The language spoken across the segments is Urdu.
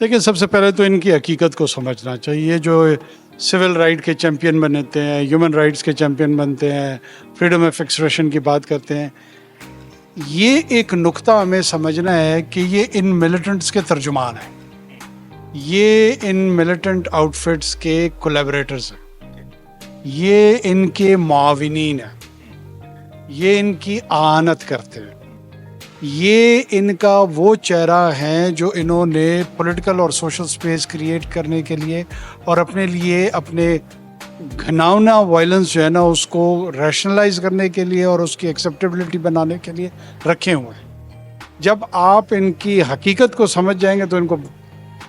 دیکھیں سب سے پہلے تو ان کی حقیقت کو سمجھنا چاہیے. جو سول رائٹ کے چیمپئن بنتے ہیں, ہیومن رائٹس کے چیمپئن بنتے ہیں, فریڈم آف ایکسپریشن کی بات کرتے ہیں, یہ ایک نقطہ ہمیں سمجھنا ہے کہ یہ ان ملیٹنٹس کے ترجمان ہیں, یہ ان ملیٹنٹ آؤٹ فٹس کے کولیبریٹرز ہیں, یہ ان کے معاونین ہیں, یہ ان کی اعانت کرتے ہیں, یہ ان کا وہ چہرہ ہیں جو انہوں نے پولیٹیکل اور سوشل سپیس کریٹ کرنے کے لیے اور اپنے لیے اپنے گھناؤنا وائلنس جو ہے نا اس کو ریشنلائز کرنے کے لیے اور اس کی ایکسیپٹیبلٹی بنانے کے لیے رکھے ہوئے ہیں. جب آپ ان کی حقیقت کو سمجھ جائیں گے تو ان کو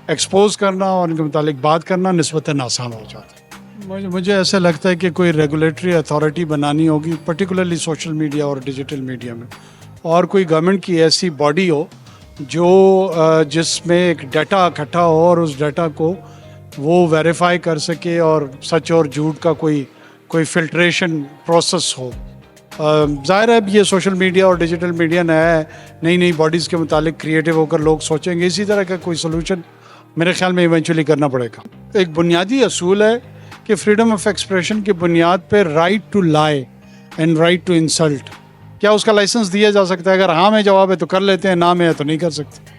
ایکسپوز کرنا اور ان کے متعلق بات کرنا نسبتاً آسان ہو جاتا ہے. مجھے ایسا لگتا ہے کہ کوئی ریگولیٹری اتھارٹی بنانی ہوگی پرٹیکولرلی سوشل میڈیا اور ڈیجیٹل میڈیا میں, اور کوئی گورنمنٹ کی ایسی باڈی ہو جو جس میں ایک ڈیٹا اکٹھا ہو اور اس ڈیٹا کو وہ ویریفائی کر سکے اور سچ اور جھوٹ کا کوئی فلٹریشن پروسیس ہو. ظاہر ہے یہ سوشل میڈیا اور ڈیجیٹل میڈیا نیا ہے, نئی باڈیز کے متعلق کریٹو ہو کر لوگ سوچیں گے. اسی طرح کا کوئی سولوشن میرے خیال میں ایونچولی کرنا پڑے گا. ایک بنیادی اصول ہے کہ فریڈم آف ایکسپریشن کی بنیاد پہ right to life and right to insult, کیا اس کا لائسنس دیا جا سکتا ہے؟ اگر ہاں میں جواب ہے تو کر لیتے ہیں, نہ میں ہے تو نہیں کر سکتے.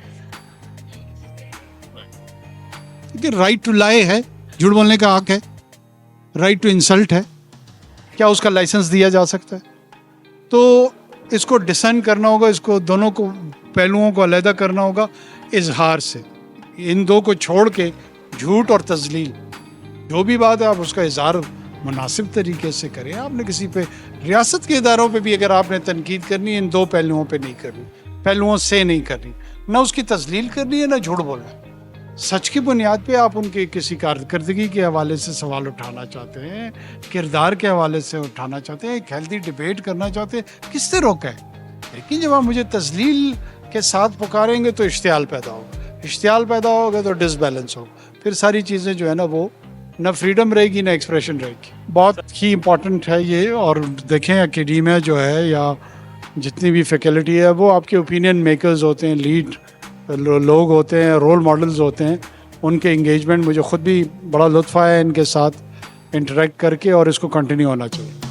رائٹ ٹو لائی ہے, جھوٹ بولنے کا حق ہے. رائٹ ٹو انسلٹ ہے, کیا اس کا لائسنس دیا جا سکتا ہے؟ تو اس کو ڈسن کرنا ہوگا, اس کو دونوں کو پہلوؤں کو علیحدہ کرنا ہوگا اظہار سے. ان دو کو چھوڑ کے جھوٹ اور تضلیل جو بھی بات ہے آپ اس کا اظہار مناسب طریقے سے کریں. آپ نے کسی پہ ریاست کے اداروں پہ بھی اگر آپ نے تنقید کرنی ہے ان دو پہلوؤں پہ نہیں کرنی, پہلوؤں سے نہیں کرنی, نہ اس کی تضلیل کرنی ہے نہ جھوٹ بولنا. سچ کی بنیاد پہ آپ ان کی کسی کارکردگی کے حوالے سے سوال اٹھانا چاہتے ہیں, کردار کے حوالے سے اٹھانا چاہتے ہیں, ایک ہیلدی ڈیبیٹ کرنا چاہتے ہیں, کس سے روکا ہے؟ لیکن جب آپ مجھے تضلیل کے ساتھ پکاریں گے تو اشتعال پیدا ہوگا, اشتعال پیدا ہوگا تو ڈس بیلنس ہوگا, پھر ساری چیزیں جو ہے نا وہ نہ فریڈم رہے گی نہ ایکسپریشن رہے گی. بہت ہی امپورٹنٹ ہے یہ. اور دیکھیں اکیڈیمیا جو ہے یا جتنی بھی فیکلٹی ہے وہ آپ کے اوپینین میکرز ہوتے ہیں, لیڈ لوگ ہوتے ہیں, رول ماڈلز ہوتے ہیں. ان کے انگیجمنٹ مجھے خود بھی بڑا لطف آیا ان کے ساتھ انٹریکٹ کر کے, اور اس کو کنٹینیو ہونا چاہیے.